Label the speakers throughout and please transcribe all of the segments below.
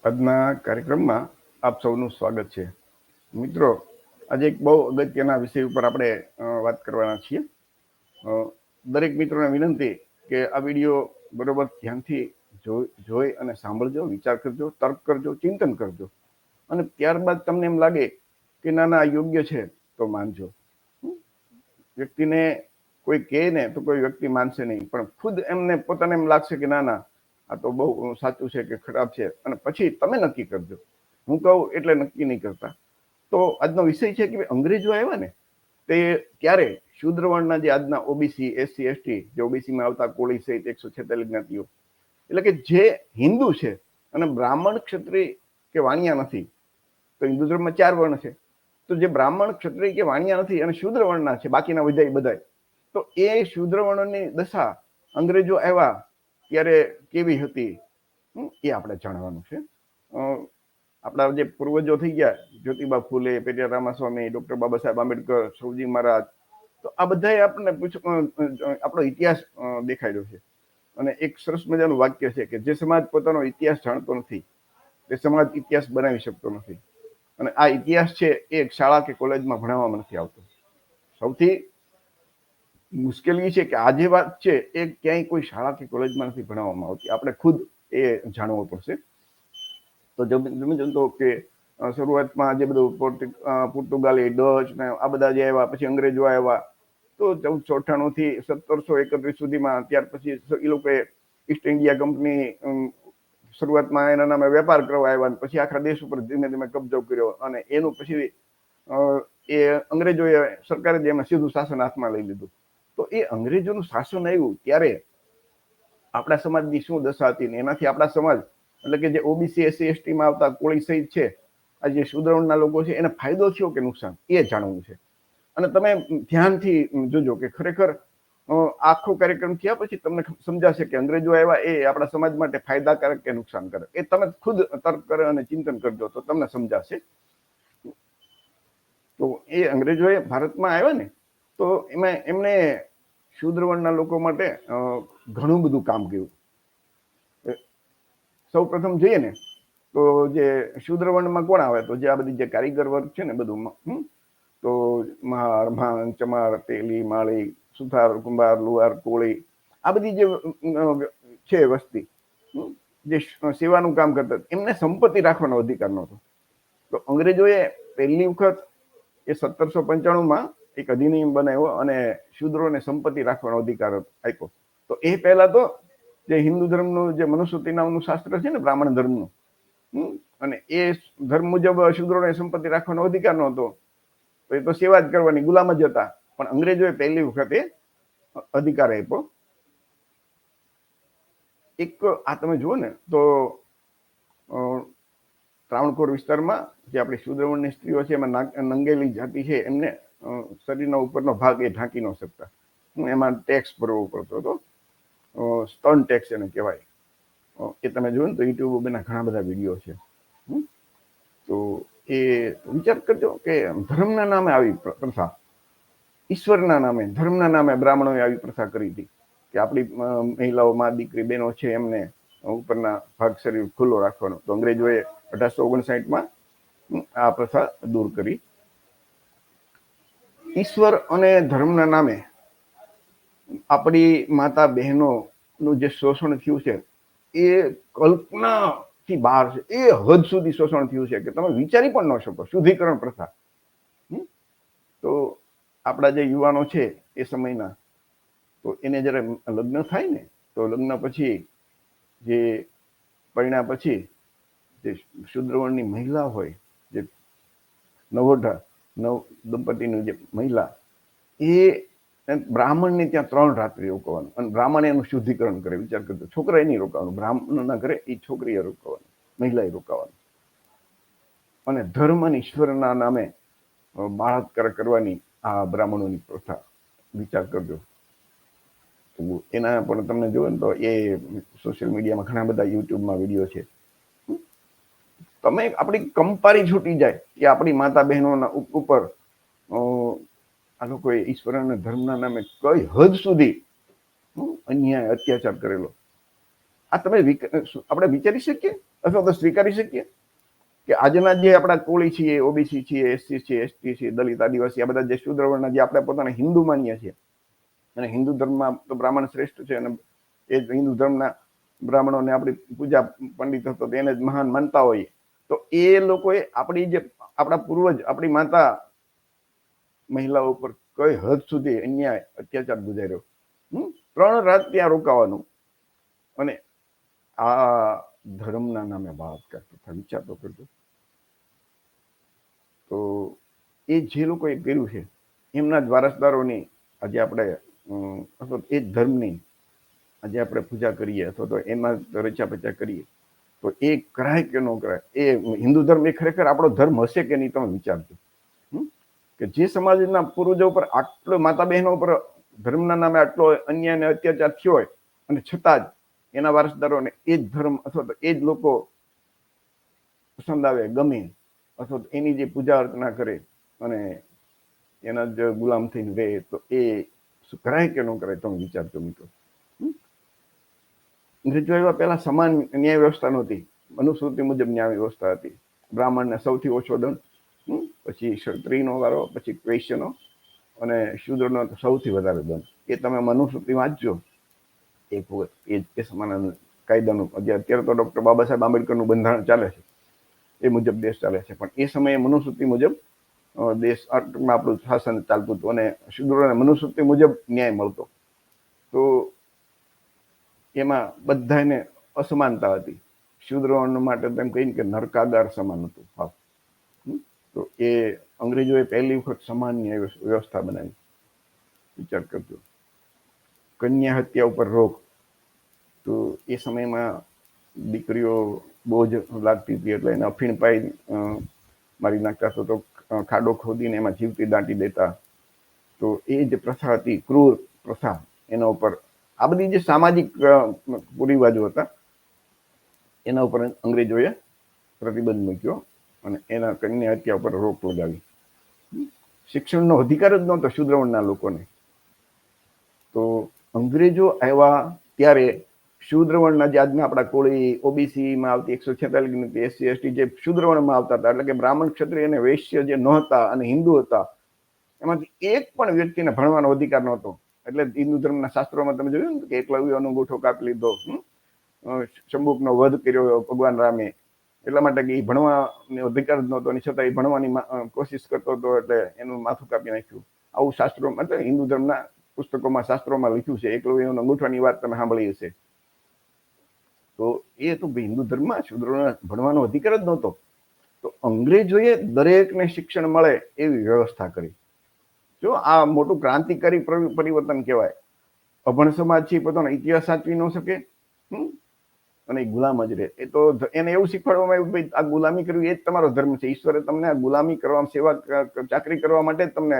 Speaker 1: આજના કાર્યક્રમમાં આપ સૌનું સ્વાગત છે. મિત્રો, આજે એક બહુ અગત્યના વિષય ઉપર આપણે વાત કરવાના છીએ. દરેક મિત્રોને વિનંતી કે આ વિડીયો બરોબર ધ્યાનથી જોઈ અને સાંભળજો, વિચાર કરજો, તર્ક કરજો, ચિંતન કરજો, અને ત્યારબાદ તમને એમ લાગે કે ના ના યોગ્ય છે તો માનજો. વ્યક્તિને કોઈ કહે ને તો કોઈ વ્યક્તિ માનશે નહીં, પણ ખુદ એમને પોતાને એમ લાગશે કે ના ના આ તો બહુ સાચું છે કે ખરાબ છે, અને પછી તમે નક્કી કરજો. હું કહું એટલે નક્કી નહીં કરતા. તો આજનો વિષય છે કે અંગ્રેજો આવ્યા ને તે ત્યારે શૂદ્ર વર્ણના જે આજના ઓબીસી, એસસી, એસટી, જે ઓબીસીમાં આવતા કોળી સહિત 146 જ્ઞાતિઓ, એટલે કે જે હિન્દુ છે અને બ્રાહ્મણ, ક્ષત્રિય કે વાણિયા નથી. તો હિન્દુ ધર્મમાં 4 વર્ણ છે. તો જે બ્રાહ્મણ, ક્ષત્રિય કે વાણિયા નથી અને શૂદ્ર વર્ણના છે, બાકીના બધા, તો એ શૂદ્ર વર્ણની દશા અંગ્રેજો આવ્યા ત્યારે કેવી હતી એ આપણે જાણવાનું છે. આપણા જે પૂર્વજો થઈ ગયા, જ્યોતિબા ફૂલે, પેરિયાર રામાસ્વામી, ડોક્ટર બાબા સાહેબ આંબેડકર, સૌજી મહારાજ, તો આ બધાએ આપણને આપણો ઇતિહાસ દેખાડ્યો છે. અને એક સરસ મજાનું વાક્ય છે કે જે સમાજ પોતાનો ઇતિહાસ જાણતો નથી તે સમાજ ઇતિહાસ બનાવી શકતો નથી. અને આ ઇતિહાસ છે એ શાળા કે કોલેજમાં ભણાવવામાં નથી આવતો. સૌથી મુશ્કેલી છે કે આ જે વાત છે એ ક્યાંય કોઈ શાળા કે કોલેજમાં નથી ભણાવવામાં આવતી. આપણે ખુદ એ જાણવું પડશે. તો તમે જાણતો કે શરૂઆતમાં જે બધું પોર્ટુગાલી, ડચ ને આ બધા જે આવ્યા, પછી અંગ્રેજો આવ્યા, તો 1498 થી 1731 સુધીમાં, ત્યાર પછી એ લોકોએ ઈસ્ટ ઇન્ડિયા કંપની શરૂઆતમાં એના નામે વેપાર કરવા આવ્યા, પછી આખા દેશ ઉપર ધીમે ધીમે કબજો કર્યો, અને એનું પછી એ અંગ્રેજોએ, સરકારે જ એમાં સીધું શાસન હાથમાં લઈ લીધું. તો એ અંગ્રેજોનું શાસન આવ્યું ત્યારે આપણા સમાજની શું દશા હતી ને એનાથી આપણા સમાજ, એટલે કે જે ઓબીસી, એસસી, એસટીમાં આવતા કોળી સહિત છે, આ જે શૂદ્રવર્ણના લોકો છે, એને ફાયદો થયો કે નુકસાન, એ જાણવું છે. અને તમે ધ્યાનથી જોજો કે ખરેખર આખો કાર્યક્રમ થયા પછી તમને સમજાશે કે અંગ્રેજો આવ્યા એ આપણા સમાજ માટે ફાયદાકારક કે નુકસાનકારક. એ તમે ખુદ તર્ક કરે અને ચિંતન કરજો તો તમને સમજાશે. તો એ અંગ્રેજોએ ભારતમાં આવ્યા ને તો એમાં એમને શૂદ્ર વર્ણના લોકો માટે ઘણું બધું કામ કર્યું. સૌ પ્રથમ જોઈએ ને તો જે શૂદ્ર વર્ણમાં કોણ આવે, તો જે આ બધી જે કારીગર વર્ગ છે ને બધું, તો મહાર, ભાંગ, ચમાર, તેલી, માળી, સુથાર, કુંભાર, લુહાર, કોળી, આ બધી જે છે વસ્તી, જે સેવાનું કામ કરતા, એમને સંપત્તિ રાખવાનો અધિકાર નહોતો. તો અંગ્રેજોએ પહેલી વખત એ 1795માં એક અધિનિયમ બનાવ્યો અને શૂદ્રોને સંપત્તિ રાખવાનો અધિકાર આપ્યો. તો એ પહેલા તો જે હિન્દુ ધર્મનું જે મનુસ્મૃતિ નામનું શાસ્ત્ર છે ને, બ્રાહ્મણ ધર્મનું, અને એ ધર્મ મુજબ શૂદ્રોને સંપત્તિ રાખવાનો અધિકાર નહોતો. તો એ તો સેવા જ કરવાની, ગુલામ જ હતા. પણ અંગ્રેજોએ પહેલી વખતે અધિકાર આપ્યો. એક આ તમે જુઓ ને તો ત્રાવણકોર વિસ્તારમાં જે આપણી શૂદ્રવર્ણની સ્ત્રીઓ છે, એમાં નંગેલી જાતિ છે, એમને શરીરનો ઉપરનો ભાગ એ ઢાંકી ન શકતા. એમાં ટેક્સ ભરવો પડતો હતો, સ્ટર્ન ટેક્સ એને કહેવાય. એ તમે જોયું ને તો યુટ્યુબ એના ઘણા બધા વિડીયો છે. તો એ વિચાર કરજો કે ધર્મના નામે આવી પ્રથા, ઈશ્વરના નામે, ધર્મના નામે બ્રાહ્મણોએ આવી પ્રથા કરી હતી કે આપણી મહિલાઓ, માં દીકરી, બહેનો છે, એમને ઉપરના ભાગ શરીર ખુલ્લો રાખવાનો. તો અંગ્રેજોએ 1859માં આ પ્રથા દૂર કરી. ઈશ્વર અને ધર્મના નામે આપણી માતા બહેનોનું જે શોષણ થયું છે એ કલ્પનાથી બહાર છે. એ હદ સુધી શોષણ થયું છે કે તમે વિચારી પણ ન શકો. શુદ્ધિકરણ પ્રથા. તો આપણા જે યુવાનો છે એ સમયના, તો એને જ્યારે લગ્ન થાય ને, તો લગ્ન પછી જે પરિણા પછી જે શૂદ્રવર્ણની મહિલા હોય, જે નવોઢા દંપતીની જે મહિલા, એ બ્રાહ્મણને ત્યાં 3 રાત્રિ રોકવાનું, અને બ્રાહ્મણ એનું શુદ્ધિકરણ કરે. વિચાર કરજો, છોકરાએ નહીં રોકાવાનું, બ્રાહ્મણના ઘરે એ છોકરીએ રોકાવાનું, મહિલાએ રોકાવાનું. અને ધર્મ અને ઈશ્વરના નામે બળાત્કાર કરવાની આ બ્રાહ્મણોની પ્રથા. વિચાર કરજો. એના પણ તમને જોવો ને તો એ સોશિયલ મીડિયામાં ઘણા બધા યુટ્યુબમાં વિડીયો છે. તમે આપણી કંપારી છૂટી જાય કે આપણી માતા બહેનોના ઉપર આ લોકોએ ઈશ્વર અને ધર્મના નામે કઈ હદ સુધી અન્યાય, અત્યાચાર કરેલો. આ તમે આપણે વિચારી શકીએ અથવા તો સ્વીકારી શકીએ કે આજના જે આપણા કોળી છીએ, ઓબીસી છીએ, એસસી છીએ, એસટી છીએ, દલિત, આદિવાસી, આ બધા જે શૂદ્ર વર્ણના જે આપણે પોતાને હિન્દુ માનીએ છીએ, અને હિન્દુ ધર્મમાં તો બ્રાહ્મણ શ્રેષ્ઠ છે, અને એ જ હિન્દુ ધર્મના બ્રાહ્મણોને આપણી પૂજા પંડિત હતો એને જ મહાન માનતા હોઈએ, તો એ લોકોએ આપણી જે આપણા પૂર્વજ, આપણી માતા મહિલાઓ ઉપર કઈ હદ સુધી અન્યાય અત્યાચાર ગુજાર્યો. 3 રાત ત્યાં રોકાવાનું, અને આ ધર્મના નામે બળાત્કાર પ્રથા, વિચાર તો કરજો. તો એ જે લોકોએ કર્યું છે એમના જ વારસદારોની આજે આપણે અથવા એ જ ધર્મની આજે આપણે પૂજા કરીએ અથવા તો એમાં રચા પચા કરીએ, તો એ કરાય કે ન કરાય? એ હિન્દુ ધર્મ એ ખરેખર આપણો ધર્મ હશે કે નહીં? તમે વિચારજો કે જે સમાજના પૂર્વજો ઉપર આટલો, માતા બહેનો ઉપર ધર્મના નામે આટલો અન્યાય અને અત્યાચાર થયો હોય, અને છતાં જ એના વારસદારોને એ જ ધર્મ અથવા તો એ જ લોકો પસંદ આવે, ગમે, અથવા તો એની જે પૂજા અર્ચના કરે અને એના જ ગુલામ થઈને રહે, તો એ શું કરાય કે ન કરાય? તમે વિચારજો મિત્રો. અંગ્રેજો એવા પહેલા સમાન ન્યાય વ્યવસ્થા નહોતી, મનુસ્મૃતિ મુજબ ન્યાય વ્યવસ્થા હતી. બ્રાહ્મણને સૌથી ઓછો દંડ, પછી ક્ષત્રિયનો વારો, પછી વૈશ્યનો, અને શૂદ્રનો સૌથી વધારે દંડ. એ તમે મનુસ્મૃતિ વાંચજો, એ સમાન કાયદાનું. અત્યારે તો ડોક્ટર બાબા સાહેબ આંબેડકરનું બંધારણ ચાલે છે, એ મુજબ દેશ ચાલે છે, પણ એ સમયે મનુસ્મૃતિ મુજબ દેશમાં આપણું શાસન ચાલતું હતું, અને શૂદ્રોને મનુસ્મૃતિ મુજબ ન્યાય મળતો. તો એમાં બધાને અસમાનતા હતી. શૂદ્રો માટે તેમ કહીને કે નરકાગાર સમાન હતું. હા, તો એ અંગ્રેજોએ પહેલી વખત સમાન ન્યાય વ્યવસ્થા બનાવી. વિચાર કરજો. કન્યા હત્યા ઉપર રોક, તો એ સમયમાં દીકરીઓ બહુ જ લાગતી હતી, એટલે એને અફીણ પાઈ મારી નાખતા, તો ખાડો ખોદીને એમાં જીવતી દાટી દેતા. તો એ જે પ્રથા હતી, ક્રૂર પ્રથા, એના ઉપર આ બધી જે સામાજિક કુરિવાજો હતા એના ઉપર અંગ્રેજોએ પ્રતિબંધ મૂક્યો અને એના કન્યા હત્યા ઉપર રોક લગાવી. શિક્ષણનો અધિકાર જ નહોતો શૂદ્રવર્ણના લોકોને. તો અંગ્રેજો આવ્યા ત્યારે શૂદ્રવર્ણના જે આજના આપણા કોળી, ઓબીસીમાં આવતી 146 એસસી એસટી જે શૂદ્રવર્ણમાં આવતા હતા, એટલે કે બ્રાહ્મણ, ક્ષત્રિય અને વૈશ્ય જે નહોતા અને હિન્દુ હતા, એમાંથી એક પણ વ્યક્તિને ભણવાનો અધિકાર નહોતો. એટલે હિન્દુ ધર્મના શાસ્ત્રોમાં તમે જોયું ને કે એકલવ્યનો અંગૂઠો કાપી લીધો, ચંબુકનો વધ કર્યો ભગવાન રામે, એટલા માટે કે એ ભણવાનો અધિકાર જ નહોતો, અને છતાં એ ભણવાની કોશિશ કરતો હતો, એટલે એનું માથું કાપી નાખ્યું. આવું શાસ્ત્રોમાં, એટલે હિન્દુ ધર્મના પુસ્તકોમાં, શાસ્ત્રોમાં લખ્યું છે. એકલવ્યનો અંગૂઠાની વાત તમે સાંભળી હશે. તો એ તો હિન્દુ ધર્મમાં શૂદ્રોને ભણવાનો અધિકાર જ નહોતો. તો અંગ્રેજોએ દરેકને શિક્ષણ મળે એવી વ્યવસ્થા કરી. જો આ મોટું ક્રાંતિકારી પરિવર્તન કહેવાય. અભણ સમાજ છે પોતાનો ઇતિહાસ સાચવી ન શકે, અને ગુલામ જ રહે. એ તો એને એવું શીખવાડવામાં આવ્યું, ભાઈ આ ગુલામી કરવી એ જ તમારો ધર્મ છે. ઈશ્વરે તમને આ ગુલામી કરવા, સેવા ચાકરી કરવા માટે જ તમને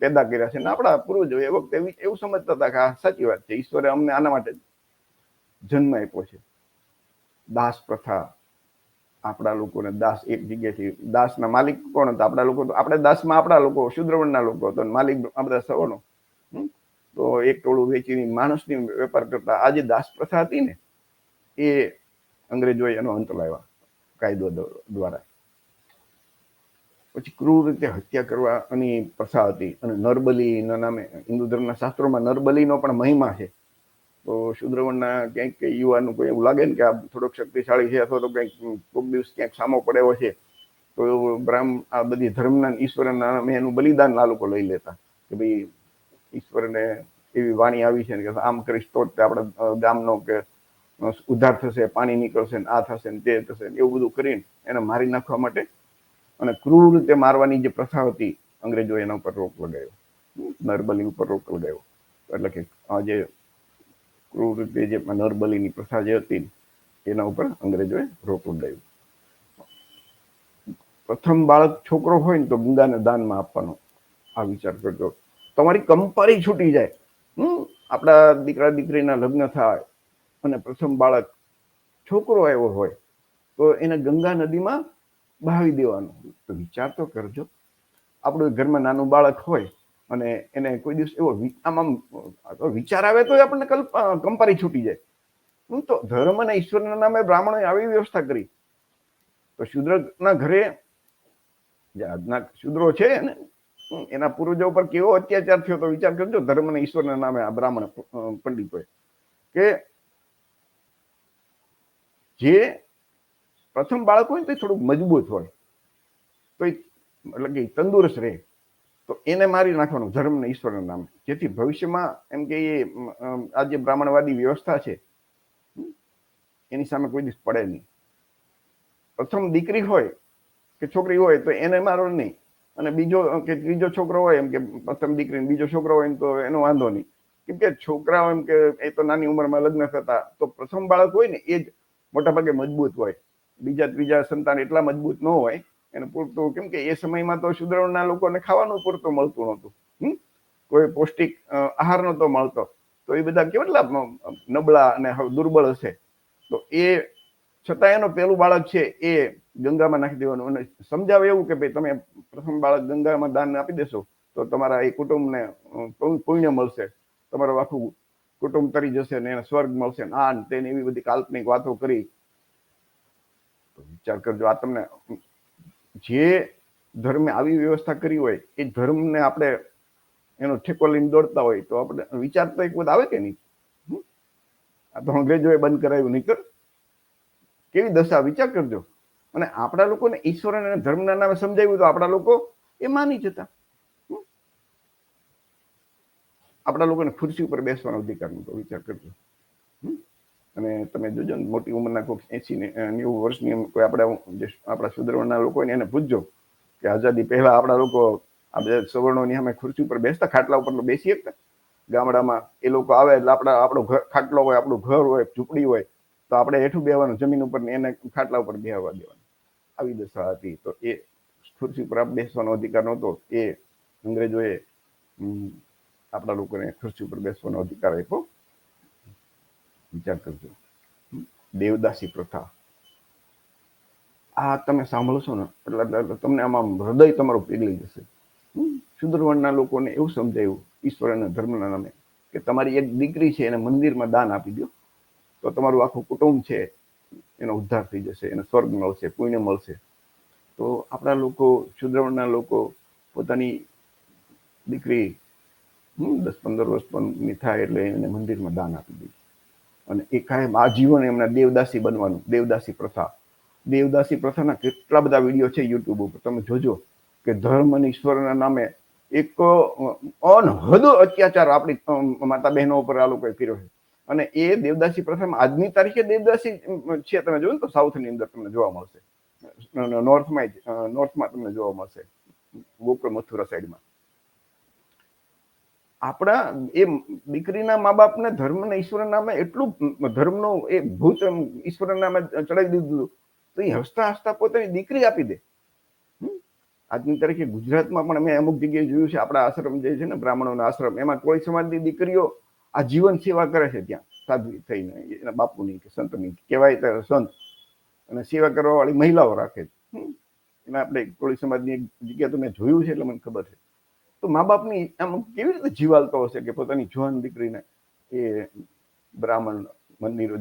Speaker 1: પેદા કર્યા છે. ને આપણા પૂર્વજો એ વખતે એવું સમજતા હતા કે આ સાચી વાત છે, ઈશ્વરે અમને આના માટે જન્મ આપ્યો છે. દાસ પ્રથા, આપણા લોકોને દાસ, એક જગ્યાથી દાસના માલિક કોણ હતા? આપણા લોકો. તો આપણે દાસમાં આપણા લોકો શૂદ્રવર્ણના લોકો હતો, માલિક આ બધા સવર્ણો. તો એક ટોળું વેચીને માણસની વેપાર કરતા. આ જે દાસ પ્રથા હતી ને, એ અંગ્રેજોએ એનો અંત લાવ્યા કાયદો દ્વારા. પછી ક્રૂર રીતે હત્યા કરવાની પ્રથા હતી, અને નરબલીના નામે હિન્દુ ધર્મના શાસ્ત્રોમાં નરબલીનો પણ મહિમા છે. તો શૂદ્રવર્ણના ક્યાંક યુવાનું કોઈ એવું લાગે ને કે આ થોડોક શક્તિશાળી છે, અથવા તો કંઈક કોઈક દિવસ ક્યાંક સામો પડેલો છે, તો આ બધી ધર્મના, ઈશ્વરના નામે એનું બલિદાન આ લોકો લઈ લેતા કે ભાઈ ઈશ્વરને એવી વાણી આવી છે ને કે આમ કરીશ તો જ આપણા ગામનો કે ઉદ્ધાર થશે, પાણી નીકળશે, ને આ થશે ને તે થશે, એવું બધું કરીને એને મારી નાખવા માટે અને ક્રૂર રીતે મારવાની જે પ્રથા હતી, અંગ્રેજો એના ઉપર રોક લગાવ્યો. નરબલી ઉપર રોક લગાવ્યો. એટલે કે આ જે ક્રૂર રીતે જે નરબલીની પ્રથા જે હતી એના ઉપર અંગ્રેજોએ રોક લગાવ્યો. પ્રથમ બાળક છોકરો હોય ને તો ગંગાને દાનમાં આપવાનો. આ વિચાર કરજો. તમારી કંપારી છૂટી જાય, આપણા દીકરા દીકરીના લગ્ન થાય અને પ્રથમ બાળક છોકરો આવ્યો હોય તો એને ગંગા નદીમાં બહાવી દેવાનું. તો વિચાર તો કરજો. આપણું ઘરમાં નાનું બાળક હોય અને એને કોઈ દિવસ એવો આમ વિચાર આવે તો આપણને કંપારી છૂટી જાય તો ધર્મ અને ઈશ્વરના નામે બ્રાહ્મણોએ આવી વ્યવસ્થા કરી. તો શૂદ્રના ઘરે જે આજના શૂદ્રો છે ને એના પૂર્વજો પર કેવો અત્યાચાર થયો તો વિચાર કરજો. ધર્મ અને ઈશ્વરના નામે આ બ્રાહ્મણ પંડિતોએ કે જે પ્રથમ બાળક હોય તો થોડુંક મજબૂત હોય તો એટલે કે તંદુરસ્ત રહે તો એને મારી નાખવાનું ધર્મ ને ઈશ્વરના નામે, જેથી ભવિષ્યમાં એમ કે એ આ જે બ્રાહ્મણવાદી વ્યવસ્થા છે એની સામે કોઈ દિવસ પડે નહીં. પ્રથમ દીકરી હોય કે છોકરી હોય તો એને મારો નહીં, અને બીજો કે ત્રીજો છોકરો હોય એમ કે પ્રથમ દીકરી બીજો છોકરો હોય તો એનો વાંધો નહીં, કેમ કે છોકરાઓ એમ કે એ તો નાની ઉંમરમાં લગ્ન થતા, તો પ્રથમ બાળક હોય ને એ જ મોટા ભાગે મજબૂત હોય. બીજા ત્રીજા સંતાન એટલા મજબૂત ન હોય એને પૂરતું, કેમ કે એ સમયમાં તો શૂદ્રના લોકોને ખાવાનું પૂરતું મળતું નહોતું, કોઈ પૌષ્ટિક આહાર નહોતો મળતો, તો એ બધા કેટલા નબળા અને દુર્બળ હશે. તો એ છતાં એનો પેલું બાળક છે એ ગંગામાં નાખી દેવાનું અને સમજાવે એવું કે ભાઈ તમે પ્રથમ બાળક ગંગામાં દાન આપી દેશો તો તમારા એ કુટુંબને પુણ્ય મળશે, તમારું આખું કુટુંબ તરી જશે ને એને સ્વર્ગ મળશે ને આ તેને એવી બધી કાલ્પનિક વાતો કરી. તો વિચાર કરજો, આ તમને જે ધર્મે આવી વ્યવસ્થા કરી હોય એ ધર્મને આપણે એનો ઠેકો લઈને દોડતા હોય તો આપણે વિચાર તો એક વખત આવે કે નહીં? આ તો અંગ્રેજોએ બંધ કરાવ્યું નહીં કર, કેવી દશા વિચાર કરજો. અને આપણા લોકોને ઈશ્વર અને ધર્મના નામે સમજાવ્યું તો આપણા લોકો એ માની જતા. આપણા લોકોને ખુરશી ઉપર બેસવાનો અધિકાર નતો, વિચાર કરજો. અને તમે જોજો ને મોટી ઉંમરના કોઈ 80-90 વર્ષની કોઈ આપણા સુધરવાના લોકો એને પૂછજો કે આઝાદી પહેલા આપણા લોકો આ બધા સવર્ણોની સામે ખુરશી ઉપર બેસતા, ખાટલા ઉપર બેસી શકતા? ગામડામાં એ લોકો આવે એટલે આપણો ખાટલો હોય, આપણું ઘર હોય, ઝૂંપડી હોય, તો આપણે હેઠું બેવાનું જમીન ઉપર ને એને ખાટલા ઉપર બેહવા દેવાનું. આવી દશા હતી. તો એ ખુરશી ઉપર બેસવાનો અધિકાર નહોતો, એ અંગ્રેજોએ આપણા લોકોને ખુરશી ઉપર બેસવાનો અધિકાર આપ્યો. વિચાર કરજો. દેવદાસી પ્રથા, આ તમે સાંભળશો ને એટલે તમને આમાં હૃદય તમારું પીગળી જશે. શુદ્રવર્ણના લોકોને એવું સમજાયું ઈશ્વર અને ધર્મના નામે કે તમારી એક દીકરી છે એને મંદિરમાં દાન આપી દો તો તમારું આખું કુટુંબ છે એનો ઉદ્ધાર થઈ જશે, એને સ્વર્ગ મળશે, પુણ્ય મળશે. તો આપણા લોકો, શુદ્રવર્ણના લોકો પોતાની દીકરી 10-15 વર્ષની થાય એટલે એને મંદિરમાં દાન આપી દે અને એ કાયમ આજીવન એમના દેવદાસી બનવાનું. દેવદાસી પ્રથા, દેવદાસી પ્રથાના કેટલા બધા વિડીયો છે યુટ્યુબ ઉપર, તમે જોજો કે ધર્મ અને ઈશ્વરના નામે એક અનહદ અત્યાચાર આપણી માતા બહેનો ઉપર આ લોકોએ કર્યો છે. અને એ દેવદાસી પ્રથામાં આજની તારીખે દેવદાસી છે, તમે જોયું તો સાઉથની અંદર તમને જોવા મળશે, નોર્થમાં તમને જોવા મળશે, ગોકુળ મથુરા સાઈડમાં. આપણા એ દીકરીના મા બાપને ધર્મ ને ઈશ્વરના નામે એટલું ધર્મનું એ ભૂત ઈશ્વરના નામે ચડાવી દીધું તો એ હસતા હસતા પોતાની દીકરી આપી દે. આજની તારીખે ગુજરાતમાં પણ મેં અમુક જગ્યાએ જોયું છે, આપણા આશ્રમ જે છે ને બ્રાહ્મણોના આશ્રમ, એમાં કોઈ સમાજની દીકરીઓ આ જીવન સેવા કરે છે ત્યાં સાધ્વી થઈને, એના બાપુની કે સંતની કહેવાય તો સંત, અને સેવા કરવા વાળી મહિલાઓ રાખે છે. એના આપણે કોળી સમાજની એક જગ્યા તો મેં જોયું છે એટલે મને ખબર છે. તો મા બાપની આમ કેવી રીતે જીવાલતો હશે કે પોતાની જવાન દીકરીને એ બ્રાહ્મણ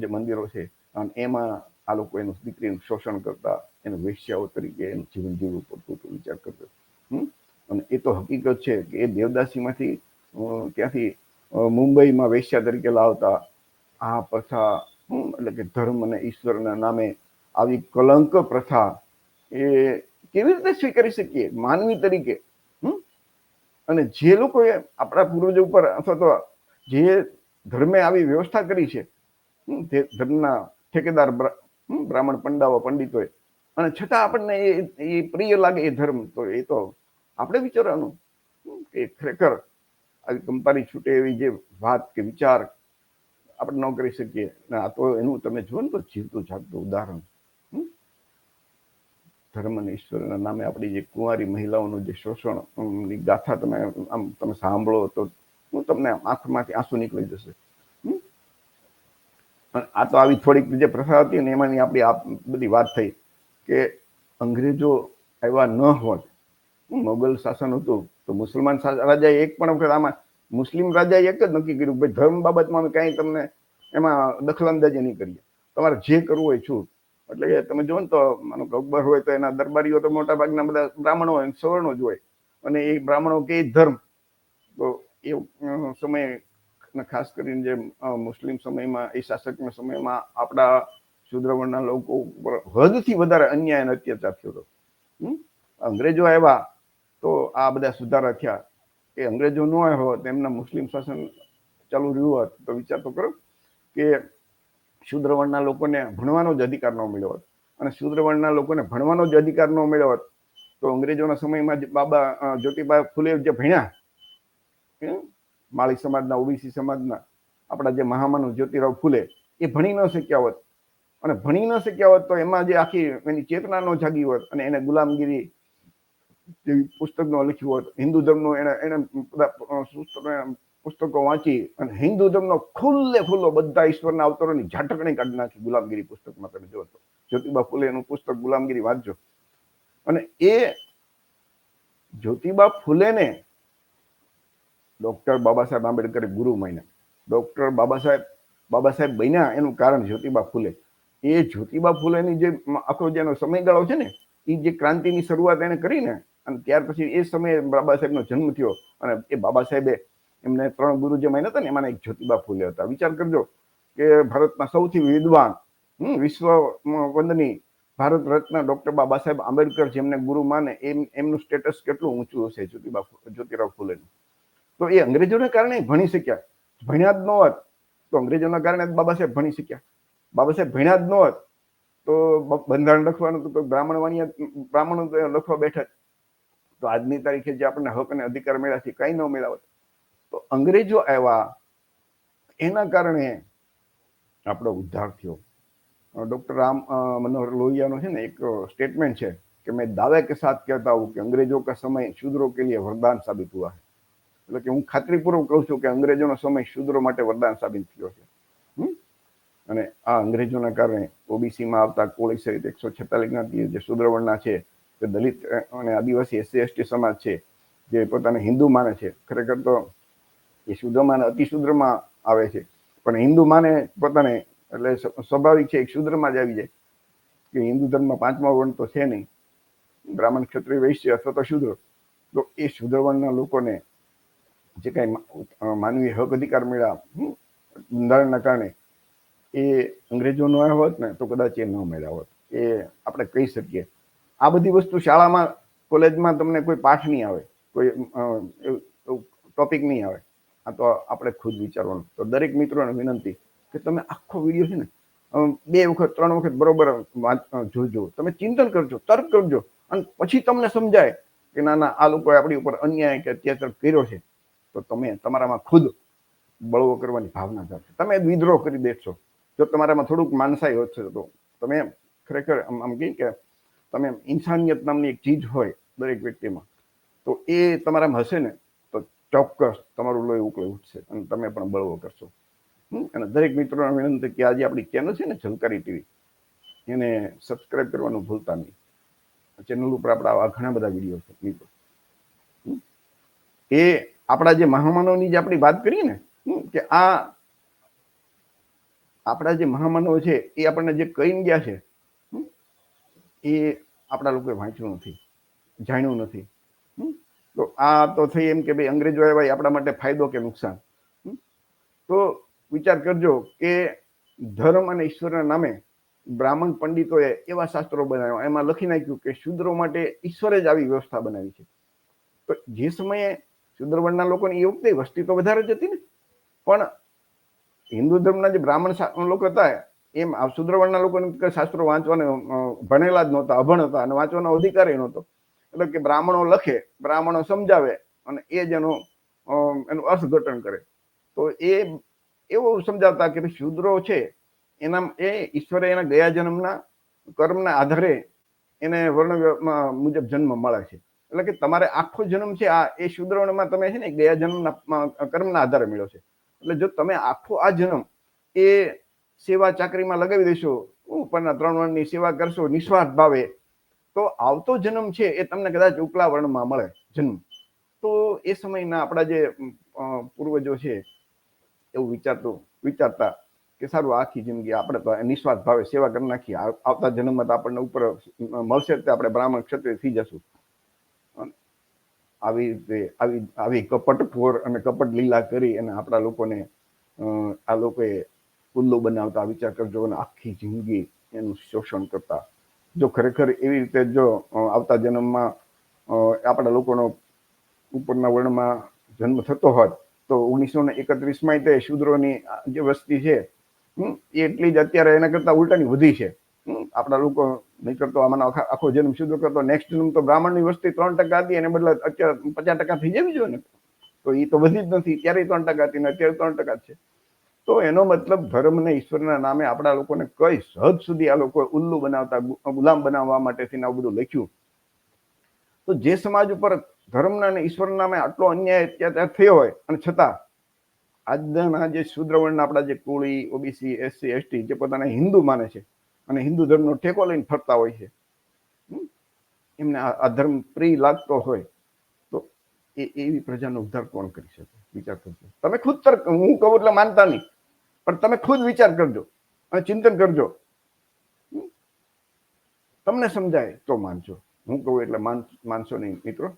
Speaker 1: મંદિરો છે અને એમાં આ લોકો એનું દીકરીનું શોષણ કરતા, એનું વેશ્યાઓ તરીકે એનું જીવન જીવવું પડતું હતું. વિચાર કરતો. અને એ તો હકીકત છે કે એ દેવદાસીમાંથી ત્યાંથી મુંબઈમાં વેશ્યા તરીકે લાવતા. આ પ્રથા એટલે કે ધર્મ અને ઈશ્વરના નામે આવી કલંક પ્રથા એ કેવી રીતે સ્વીકારી શકીએ માનવી તરીકે? અને જે લોકોએ આપણા પૂર્વજો ઉપર અથવા તો જે ધર્મે આવી વ્યવસ્થા કરી છે, તે ધર્મના ઠેકેદાર બ્રાહ્મણ પંડાઓ પંડિતોએ, અને છતાં આપણને એ પ્રિય લાગે એ ધર્મ, તો એ તો આપણે વિચારવાનું કે ખરેખર આવી કંપારી છૂટે એવી જે વાત કે વિચાર આપણે ન કરી શકીએ. આ તો એનું તમે જુઓ ને તો જીવતું જાગતું ઉદાહરણ. ધર્મ અને ઈશ્વરના નામે આપણી જે કુંવારી મહિલાઓનું જે શોષણની ગાથા તમે સાંભળો તો હું તમને આંખમાંથી આંસુ નીકળી જશે. આ તો આવી થોડીક જે પ્રથા હતી ને એમાંની આપણી આ બધી વાત થઈ કે અંગ્રેજો આવ્યા ન હોત, મોગલ શાસન હતું, તો મુસલમાન રાજાએ એક પણ વખત આમાં મુસ્લિમ રાજાએ એક જ નક્કી કર્યું ભાઈ ધર્મ બાબતમાં અમે કાંઈ તમને એમાં દખલંદાજી નહીં કરીએ. તમારે જે કરવું હોય છૂટ. એટલે કે તમે જુઓ ને તો માનો કે અકબર હોય તો એના દરબારીઓ તો મોટા ભાગના બધા બ્રાહ્મણો હોય, સવર્ણો જ હોય, અને એ બ્રાહ્મણો કે ધર્મ. તો એ સમય ખાસ કરીને જે મુસ્લિમ સમયમાં, એ શાસકના સમયમાં આપણા શૂદ્ર વર્ણના લોકો ઉપર હદથી વધારે અન્યાય અને અત્યાચાર થયો હતો. અંગ્રેજો આવ્યા તો આ બધા સુધારા થયા. એ અંગ્રેજો ન આવ્યા હોત, એમના મુસ્લિમ શાસન ચાલુ રહ્યું હોત, તો વિચાર તો કરો કે શૂદ્ર વર્ણના લોકોને ભણવાનો જ અધિકાર ન મળ્યો હોત. અને શૂદ્ર વર્ણના લોકોને ભણવાનો જ અધિકાર ન મળ્યો હોત તો અંગ્રેજોના સમયમાં બાબા જ્યોતિબા ફૂલે જે ભણ્યા, માળી સમાજના, ઓબીસી સમાજના આપણા જે મહામાનવ જ્યોતિરાવ ફૂલે, એ ભણી ન શક્યા હોત. અને ભણી ન શક્યા હોત તો એમાં જે આખી એની ચેતના ન જાગી હોત, અને એને ગુલામગીરી જેવી પુસ્તકનો લખ્યું હોત, હિન્દુ ધર્મનો એને બધા પુસ્તકો વાંચી અને હિન્દુ ધર્મનો ખુલ્લો બધા ઈશ્વરના અવતારોની ઝાટકણી કાઢી નાખી ગુલામગીરી પુસ્તકમાં. તમે જો તો જ્યોતિબા ફૂલે એનું પુસ્તક ગુલામગીરી વાંચજો. અને એ જ્યોતિબા ફૂલેને ડોક્ટર બાબા સાહેબ આંબેડકરે ગુરુ માન્યા. ડોક્ટર બાબા સાહેબ બન્યા એનું કારણ જ્યોતિબા ફૂલે. એ જ્યોતિબા ફૂલેની જે આખો જેનો સમયગાળો છે ને, એ જે ક્રાંતિની શરૂઆત એને કરીને, અને ત્યાર પછી એ સમયે બાબા સાહેબનો જન્મ થયો. અને એ બાબા સાહેબે એમને 3 ગુરુ જે માન્યા હતા ને, એમાં એક જ્યોતિબા ફૂલે હતા. વિચાર કરજો કે ભારતના સૌથી વિદ્વાન, વિશ્વ વંદની ભારત રત્ન ડોક્ટર બાબા સાહેબ આંબેડકર જેમને ગુરુ માને, એમનું સ્ટેટસ કેટલું ઊંચું હશે જ્યોતિરાવ ફૂલેનું. તો એ અંગ્રેજોને કારણે ભણી શક્યા. ભણ્યા જ ન હોત તો અંગ્રેજોના કારણે બાબા સાહેબ ભણી શક્યા. બાબા સાહેબ ભણ્યા જ ન હોત તો બંધારણ લખવાનું તો બ્રાહ્મણો લખવા બેઠા. તો આજની તારીખે જે આપણને હક અને અધિકાર મળ્યા છે, કઈ ન મળ્યા હોત. તો અંગ્રેજો આવ્યા, એના કારણે આપણો ઉદ્ધાર થયો. ડોક્ટર રામ મનોહર લોહિયાનો છે ને એક સ્ટેટમેન્ટ છે કે મેં દાવે કે સાથ કહેતા હું કે અંગ્રેજો का समय शूद्रों के लिए वरदान साबित हुआ है. એટલે કે હું ખાતરીપૂર્વક કહું છું કે અંગ્રેજોનો સમય શૂદ્રો માટે વરદાન સાબિત થયો છે. અને આ અંગ્રેજોના કારણે ઓબીસીમાં આવતા કોળી સહિત 146 જ્ઞાતિ જે શૂદ્ર વર્ણના છે, તે દલિત અને આદિવાસી SC ST સમાજ છે, જે પોતાને હિન્દુ માને છે. ખરેખર તો એ શુદ્રમાં અને અતિશુદ્રમાં આવે છે, પણ હિન્દુ માને પોતાને એટલે સ્વાભાવિક છે એક શુદ્રમાં જ આવી જાય કે હિન્દુ ધર્મમાં 5મા વર્ણ તો છે નહીં, બ્રાહ્મણ, ક્ષત્રિય, વૈશ્ય અથવા તો શૂદ્ર. તો એ શૂદ્ર વર્ણના લોકોને જે કાંઈ માનવીય હક અધિકાર મળ્યા બંધારણના કારણે, એ અંગ્રેજો ન આવ્યા હોત ને તો કદાચ એ ન મળ્યા હોત. એ આપણે કહી શકીએ. આ બધી વસ્તુ શાળામાં, કોલેજમાં તમને કોઈ પાઠ નહીં આવે, કોઈ ટોપિક નહીં આવે. આ તો આપણે ખુદ વિચારવાનું. તો દરેક મિત્રોને વિનંતી કે તમે આખો વિડીયો છે ને 2 વખત 3 વખત બરોબર જોજો. તમે ચિંતન કરજો, તર્ક કરજો, અને પછી તમને સમજાય કે ના આ લોકોએ આપણી ઉપર અન્યાય કે અત્યાચાર કર્યો છે, તો તમે તમારામાં ખુદ બળવો કરવાની ભાવના થશે. તમે વિદ્રોહ કરી દેશો. જો તમારામાં થોડુંક માનસાઈ વધશે તો તમે ખરેખર આમ કહી કે તમે ઇન્સાનિયત નામની એક ચીજ હોય દરેક વ્યક્તિમાં, તો એ તમારામાં હશે ને તો ચોક્કસ તમારું લોહી ઉકળી ઉઠશે અને તમે પણ બળવો કરશો. અને દરેક મિત્રોને વિનંતી કે આજે આપણી ચેનલ છે ને ઝલકારી ટીવી, એને સબસ્ક્રાઇબ કરવાનું ભૂલતા નહીં. ચેનલ ઉપર આપણા આવા ઘણા બધા વિડીયો છે મિત્રો. એ આપણા જે મહામાનવની જે આપણી વાત કરીએ ને, કે આ આપણા જે મહામાનવ છે એ આપણને જે કહીને ગયા છે, એ આપણા લોકોએ વાંચ્યું નથી, જાણ્યું નથી. તો આ તો થઈ એમ કે ભાઈ અંગ્રેજો આવ્યા આપણા માટે ફાયદો કે નુકસાન. તો વિચાર કરજો કે ધર્મ અને ઈશ્વરના નામે બ્રાહ્મણ પંડિતોએ એવા શાસ્ત્રો બનાવ્યા, એમાં લખી નાખ્યું કે શૂદ્રો માટે ઈશ્વરે જ આવી વ્યવસ્થા બનાવી છે. તો જે સમયે શૂદ્ર વર્ણના લોકોની એ વખતે વસ્તી તો વધારે જ હતી ને, પણ હિન્દુ ધર્મના જે બ્રાહ્મણ લોકો હતા, એમ શૂદ્ર વર્ણના લોકોને શાસ્ત્રો વાંચવાના ભણેલા જ નહોતા, અભણ હતા, અને વાંચવાનો અધિકાર નહોતો. એટલે કે બ્રાહ્મણો લખે, બ્રાહ્મણો સમજાવે, અને એ જ એનું અર્થઘટન કરે. તો એ એવું સમજાવતા કે ભાઈ શૂદ્રો છે એના એ ઈશ્વરે એના ગયા જન્મના કર્મના આધારે એને વર્ણ મુજબ જન્મ મળે છે. એટલે કે તમારે આખો જન્મ છે આ એ શૂદ્ર વર્ણમાં તમે છે ને ગયા જન્મના કર્મના આધારે મળ્યો છે. એટલે જો તમે આખો આ જન્મ એ સેવા ચાકરીમાં લગાવી દેશો, ઉપરના 3 વર્ણની સેવા કરશો નિસ્વાર્થ ભાવે, તો આવતો જન્મ છે એ તમને કદાચ ઉપલા વર્ણમાં મળે જન્મ. તો એ સમયના આપણા જે પૂર્વજો છે એવું વિચારતા કે સારું આખી જિંદગી આપણે તો નિસ્વાર્થ ભાવે સેવા કરી નાખીએ, આવતા જન્મમાં તો આપણને ઉપર મળશે જ, આપણે બ્રાહ્મણ ક્ષત્રિય થઈ જશું. આવી રીતે આવી કપટખોર અને કપટ લીલા કરી અને આપણા લોકોને આ લોકોએ ઉલ્લુ બનાવતા. વિચાર કરજો, અને આખી જિંદગી એનું શોષણ કરતા. જો ખરેખર એવી રીતે જો આવતા જન્મમાં આપણા લોકોનો ઉપરના વર્ણમાં જન્મ થતો હોત તો 1931માં તે શૂદ્રોની જે વસ્તી છે એ એટલી જ અત્યારે એના કરતા ઉલટાની વધી છે. આપણા લોકો નહીં કરતો આમાંનો આખો જન્મ શૂદ્ર કરતો, નેક્સ્ટ જન્મ તો બ્રાહ્મણની વસ્તી 3% હતી, એને બદલે અત્યારે 50% થઈ જવી જોઈએ ને. તો એ તો વધી જ નથી, ત્યારે 3% હતી ને અત્યારે 3% છે. તો એનો મતલબ ધર્મ ને ઈશ્વરના નામે આપણા લોકોને કઈ હદ સુધી આ લોકો ઉલ્લુ બનાવતા, ગુલામ બનાવવા માટેથી આવું બધું લખ્યું. તો જે સમાજ ઉપર ધર્મના અને ઈશ્વરના નામે આટલો અન્યાય અત્યાચાર થયો હોય, અને છતાં આજના જે શૂદ્રવર્ણના આપણા જે કોળી, ઓબીસી, એસસી, એસટી જે પોતાને હિન્દુ માને છે અને હિન્દુ ધર્મનો ઠેકો લઈને ફરતા હોય છે, એમને આ ધર્મ પ્રિય લાગતો હોય તો એવી પ્રજાનો ઉદ્ધાર કોણ કરી શકે? વિચાર કરજો તમે ખુદ. હું કહું એટલે માનતા નહીં, પણ તમે ખુદ વિચાર કરજો અને ચિંતન કરજો. તમને સમજાય તો માનજો, હું કહું એટલે માનશો નહીં મિત્રો.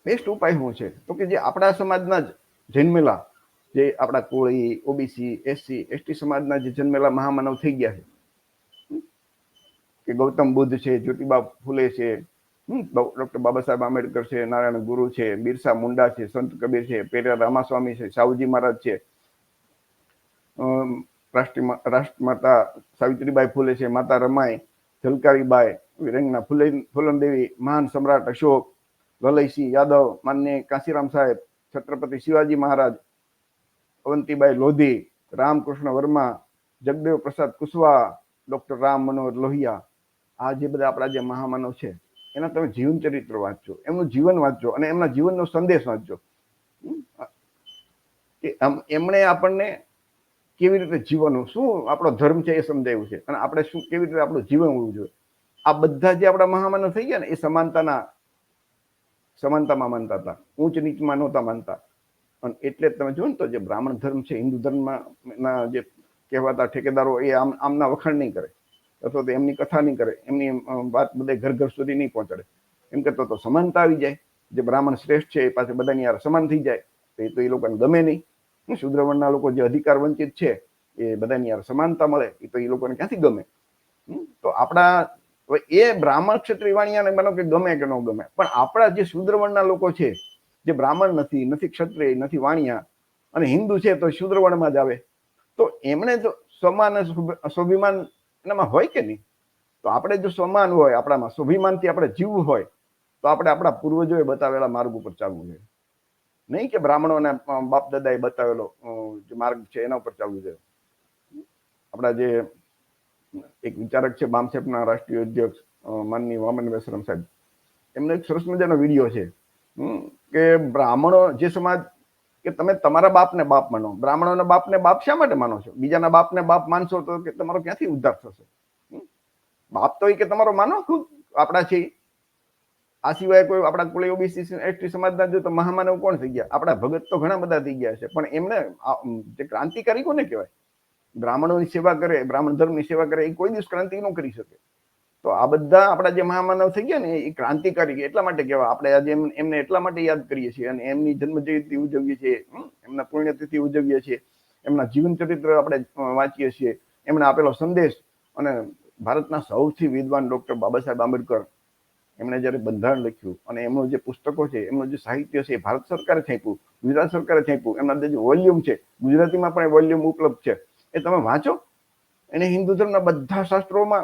Speaker 1: બેસ્ટ ઉપાય શું છે? તો કે જે આપણા સમાજના જ જન્મેલા, જે આપણા કોળી, ઓબીસી, એસસી, એસટી સમાજના જે જન્મેલા મહામાનવ થઈ ગયા છે, કે ગૌતમ બુદ્ધ છે, જ્યોતિબા ફૂલે છે, ડોક્ટર બાબા સાહેબ આંબેડકર છે, નારાયણ ગુરુ છે, બિરસા મુંડા છે, સંત કબીર છે, પેરિયાર રામાસ્વામી છે, સાવજી મહારાજ છે, રાષ્ટ્રમાતા સાવિત્રીબાઈ ફૂલે છે, માતા રમાઈ, ઝલકારીબાઈ, વિરંગના ફૂલનદેવી, મહાન સમ્રાટ અશોક, લલયસિંહ યાદવ, માન્ય કાશીરામ સાહેબ, છત્રપતિ શિવાજી મહારાજ, અવંતીબાઈ લોધી, રામકૃષ્ણ વર્મા, જગદેવ પ્રસાદ કુશવાહા, ડોક્ટર રામ મનોહર લોહિયા, આ જે બધા આપણા જે મહામાનવ છે એના તમે જીવન ચરિત્ર વાંચજો, એમનું જીવન વાંચજો અને એમના જીવનનો સંદેશ વાંચજો. કે એમણે આપણને કેવી રીતે જીવવાનું, શું આપણો ધર્મ છે એ સમજાવ્યું છે, અને આપણે શું કેવી રીતે આપણું જીવન હોવું જોઈએ. આ બધા જે આપણા મહામાનવ થઈ ગયા ને, એ સમાનતામાં માનતા હતા, ઊંચ નીચમાં નહોતા માનતા. અને એટલે જ તમે જુઓ ને તો જે બ્રાહ્મણ ધર્મ છે, હિન્દુ ધર્મના જે કહેવાતા ઠેકેદારો, એ આમના વખાણ નહીં કરે, અથવા તો એમની કથા નહીં કરે, એમની વાત બધે ઘર ઘર સુધી નહીં પહોંચાડે. એમ કરતો તો સમાનતા આવી જાય, જે બ્રાહ્મણ શ્રેષ્ઠ છે એ પાસે બધાની યાર સમાન થઈ જાય, તો એ લોકોને ગમે નહીં. શૂદ્રવર્ણના લોકો જે અધિકાર વંચિત છે એ બધાની યાર સમાનતા મળે, એ તો એ લોકોને ક્યાંથી ગમે? તો આપણા એ બ્રાહ્મણ ક્ષત્રિય વાણિયાને માનો કે ગમે કે ન ગમે, પણ આપણા જે શૂદ્રવર્ણના લોકો છે, જે બ્રાહ્મણ નથી ક્ષત્રિય નથી, વાણિયા અને હિન્દુ છે, તો શૂદ્રવર્ણમાં જ આવે. તો એમણે જો સ્વમાન સ્વાભિમાન એનામાં હોય કે નહીં? તો આપણે જો સ્વમાન હોય, આપણામાં સ્વાભિમાનથી આપણે જીવવું હોય, તો આપણે આપણા પૂર્વજોએ બતાવેલા માર્ગ ઉપર ચાલવું જોઈએ. નહીં કે બ્રાહ્મણોના બાપ દાદાએ બતાવેલો જે માર્ગ છે એના ઉપર ચાલવું જોઈએ. આપણા જે એક વિચારક છે, બામસેપના રાષ્ટ્રીય અધ્યક્ષ માનની વામન વેસરમ સાહેબ, એમનો એક સરસ મજાનો વિડીયો છે કે બ્રાહ્મણો જે સમાજ, કે તમે તમારા બાપને બાપ માનો, બ્રાહ્મણોના બાપને બાપ શા માટે માનો છો? બીજાના બાપને બાપ માનશો તો કે તમારો ક્યાંથી ઉદ્ધાર થશે? બાપ તો એ કે તમારો માનો ખુદ આપણા છે. આ સિવાય કોઈ આપણા કોળી, ઓબીસી, એસટી સમાજના જો તો મહામાનવ કોણ થઈ ગયા? આપણા ભગત તો ઘણા બધા થઈ ગયા છે, પણ એમને જે ક્રાંતિકારી કોને કહેવાય? બ્રાહ્મણોની સેવા કરે, બ્રાહ્મણ ધર્મની સેવા કરે, એ કોઈ દિવસ ક્રાંતિ ન કરી શકે. તો આ બધા આપણા જે મહામાનવ થઈ ગયા ને, એ ક્રાંતિકારી એટલા માટે કહેવાય. આપણે આજે એમને એટલા માટે યાદ કરીએ છીએ અને એમની જન્મ જયંતિ ઉજવીએ છીએ, એમના પુણ્યતિથિ ઉજવીએ છીએ, એમના જીવન ચરિત્ર આપણે વાંચીએ છીએ, એમણે આપેલો સંદેશ. અને ભારતના સૌથી વિદ્વાન ડોક્ટર બાબા સાહેબ આંબેડકર, એમણે જયારે બંધારણ લખ્યું અને એમનું જે પુસ્તકો છે, એમનું જે સાહિત્ય છે, ભારત સરકારે છાપ્યું, ગુજરાત સરકારે છાપ્યું, એમના જે વોલ્યુમ છે, ગુજરાતીમાં પણ વોલ્યુમ ઉપલબ્ધ છે, એ તમે વાંચો. એને હિન્દુ ધર્મના બધા શાસ્ત્રોમાં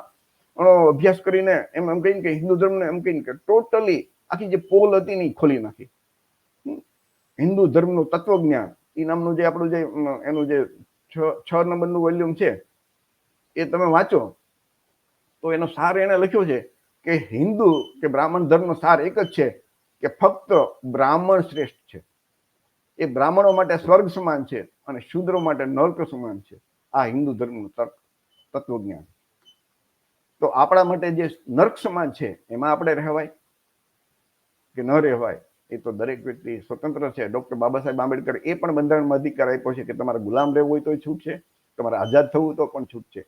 Speaker 1: અભ્યાસ કરીને એમ કહીને કે હિન્દુ ધર્મને એમ કહીને કે ટોટલી આખી જે પોલ હતી ને ખોલી નાખી. હિન્દુ ધર્મનું તત્વજ્ઞાન એ નામનું જે આપણું જે એનું જે 6 નંબરનું વોલ્યુમ છે, એ તમે વાંચો તો એનો સાર એને લખ્યો છે કે હિન્દુ કે બ્રાહ્મણ ધર્મનો સાર એક જ છે કે ફક્ત બ્રાહ્મણ શ્રેષ્ઠ છે. એ બ્રાહ્મણો માટે સ્વર્ગ સમાન છે અને શૂદ્રો માટે નર્ક સમાન છે. આ હિન્દુ ધર્મનું તત્વજ્ઞાન. તો આપણા માટે જે નર્ક સમાન છે એમાં આપણે રહેવાય કે ન રહેવાય, એ તો દરેક વ્યક્તિ સ્વતંત્ર છે. ડોક્ટર બાબા સાહેબ આંબેડકર એ પણ બંધારણમાં અધિકાર આપ્યો છે કે તમારે ગુલામ રહેવું હોય તો છૂટ છે, તમારે આઝાદ થવું તો પણ છૂટ છે.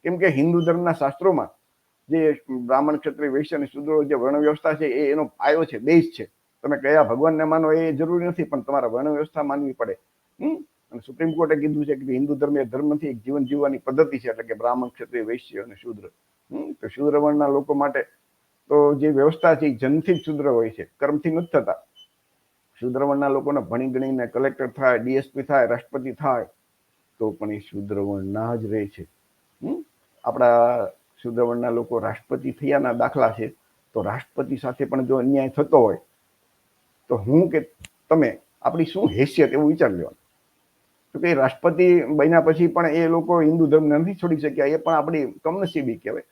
Speaker 1: કેમ કે હિન્દુ ધર્મના શાસ્ત્રોમાં જે બ્રાહ્મણ, ક્ષત્રિય, વૈશ્ય અને શૂદ્રો જે વર્ણ વ્યવસ્થા છે એ એનો પાયો છે, બેઝ છે. તમે કયા ભગવાનને માનો એ જરૂરી નથી, પણ તમારે વર્ણ વ્યવસ્થા માનવી પડે. અને સુપ્રીમ કોર્ટે કીધું છે કે હિન્દુ ધર્મ એ ધર્મ નથી, એક જીવન જીવવાની પદ્ધતિ છે. એટલે કે બ્રાહ્મણ, ક્ષત્રિય, વૈશ્ય અને શૂદ્ર. તો શૂદ્ર વર્ણના લોકો માટે તો જે વ્યવસ્થા છે એ જન્મથી જ શૂદ્ર હોય છે, કર્મથી નથી થતા. શૂદ્ર વર્ણના લોકોને ભણી ગણીને કલેક્ટર થાય, ડીએસપી થાય, રાષ્ટ્રપતિ થાય તો પણ એ શૂદ્ર વર્ણના જ રહે છે. આપણા શૂદ્ર વર્ણના લોકો રાષ્ટ્રપતિ થયાના દાખલા છે. તો રાષ્ટ્રપતિ સાથે પણ જો અન્યાય થતો હોય તો હું કે તમે આપણી શું હેસિયત એવું વિચાર લેવાનું. તો કે રાષ્ટ્રપતિ બન્યા પછી પણ એ લોકો હિન્દુ ધર્મને નથી છોડી શક્યા, એ પણ આપણી કમનસીબી કહેવાય.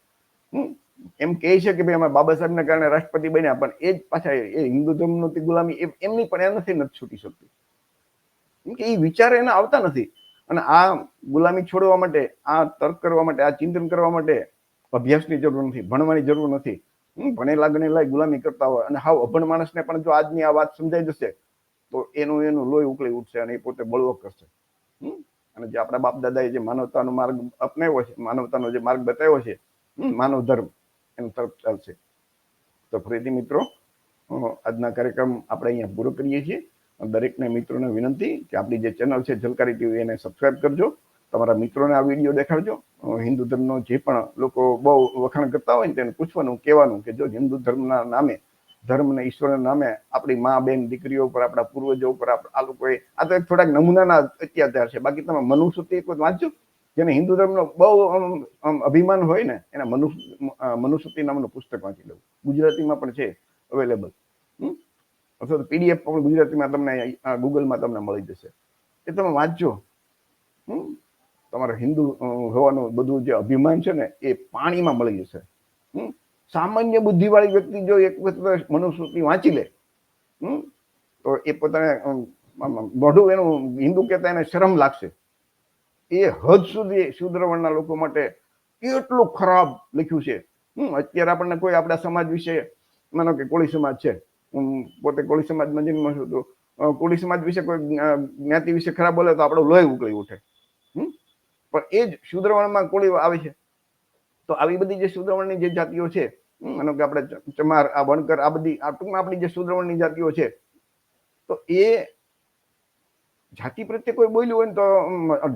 Speaker 1: એમ કહે છે કે ભાઈ અમે બાબા સાહેબને કારણે રાષ્ટ્રપતિ બન્યા, પણ એ જ પાછા એ હિન્દુ ધર્મનો ગુલામી એમની પણ એ નથી છૂટી શકતી. કેમ કે એ વિચાર એને આવતા નથી. અને આ ગુલામી છોડવા માટે, આ તર્ક કરવા માટે, આ ચિંતન કરવા માટે અભ્યાસની જરૂર નથી, ભણવાની જરૂર નથી. ભણેલા ગણેલા ગુલામી કરતા હોય. અને હાવ અભણ માણસને પણ જો આજની આ વાત સમજાઈ જશે તો એનું લોહી ઉકળી ઉઠશે અને એ પોતે બળવો કરશે. અને જે આપણા બાપ દાદાએ જે માનવતાનો માર્ગ અપનાવ્યો છે, માનવતાનો જે માર્ગ બતાવ્યો છે, માનવ ધર્મ, એનું તરફ ચાલશે. તો ફરીથી મિત્રો, આજના કાર્યક્રમ આપણે અહીંયા પૂરો કરીએ છીએ. દરેકને મિત્રોને વિનંતી કે આપણી જે ચેનલ છે ઝલકારી ટીવી એને સબસ્ક્રાઇબ કરજો, તમારા મિત્રોને આ વિડીયો દેખાડજો. હિન્દુ ધર્મનો જે પણ લોકો બહુ વખાણ કરતા હોય ને તેને પૂછવાનું, કહેવાનું કે જો હિન્દુ ધર્મના નામે, ધર્મ ને ઈશ્વરના નામે આપણી મા, બેન, દીકરીઓ ઉપર, આપણા પૂર્વજો ઉપર આ લોકોએ, આ તો થોડાક નમૂનાના અત્યાચાર છે. બાકી તમે મનુસ્મૃતિ એક વખત વાંચજો. જેને હિન્દુ ધર્મનો બહુ અભિમાન હોય ને એને મનુસ્મૃતિ નામનું પુસ્તક વાંચી લેવું. ગુજરાતીમાં પણ છે અવેલેબલ, અથવા તો પીડીએફ પણ ગુજરાતીમાં તમને ગૂગલમાં તમને મળી જશે. એ તમે વાંચજો. તમારે હિન્દુ હોવાનું બધું જે અભિમાન છે ને એ પાણીમાં મળી જશે. સામાન્ય બુદ્ધિવાળી વ્યક્તિ જો એક વખત મનુસ્મૃતિ વાંચી લે તો એ પોતાને મોઢું એનું હિન્દુ કહેતા એને શરમ લાગશે. એ હદ સુધી શૂદ્ર વર્ણના લોકો માટે કેટલું ખરાબ લખ્યું છે. અત્યારે આપણને કોઈ આપણા સમાજ વિશે, માનો કે કોળી સમાજ છે, હું પોતે કોળી સમાજમાં જન્મ છું, તો કોળી સમાજ વિશે કોઈ જ્ઞાતિ વિશે ખરાબ બોલે તો આપણું લોહી ઉકળી ઉઠે. પણ એ જ શૂદ્ર વર્ણમાં કોળી આવે છે. તો આવી બધી જે શૂદ્ર વર્ણની જે જાતિઓ છે, માનો કે આપણે ચમાર, આ વણકર, આ બધી આ ટૂંકમાં આપણી જે શૂદ્ર વર્ણની જાતિઓ છે, તો એ જાતિ પ્રત્યે કોઈ બોલ્યું હોય તો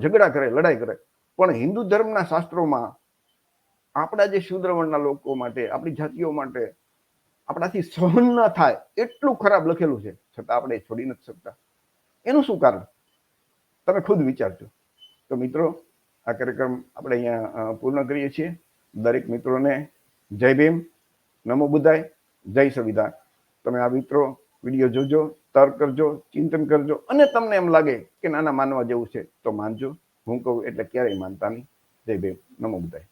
Speaker 1: ઝઘડા કરે, લડાઈ કરે. પણ હિન્દુ ધર્મના શાસ્ત્રોમાં આપણા જે શૂદ્ર વર્ણના લોકો માટે, આપણી જાતિઓ માટે આપણાથી સહન ન થાય એટલું ખરાબ લખેલું છે, છતાં આપણે છોડી નથી શકતા. એનું શું કારણ? તમે ખુદ વિચારજો. તો મિત્રો, આ કાર્યક્રમ આપણે અહીંયા પૂર્ણ કરીએ છીએ. દરેક મિત્રોને જય ભીમ, નમો બુદ્ધાય, જય સંવિધાન. તમે આ મિત્રો વિડીયો જોજો, તર્ક કરજો, ચિંતન કરજો, અને તમને એમ લાગે કે નાના માનવા જેવું છે તો માનજો. હું કહું એટલે ક્યારેય માનતા નહીં. જય ભીમ, નમો બુદ્ધાય.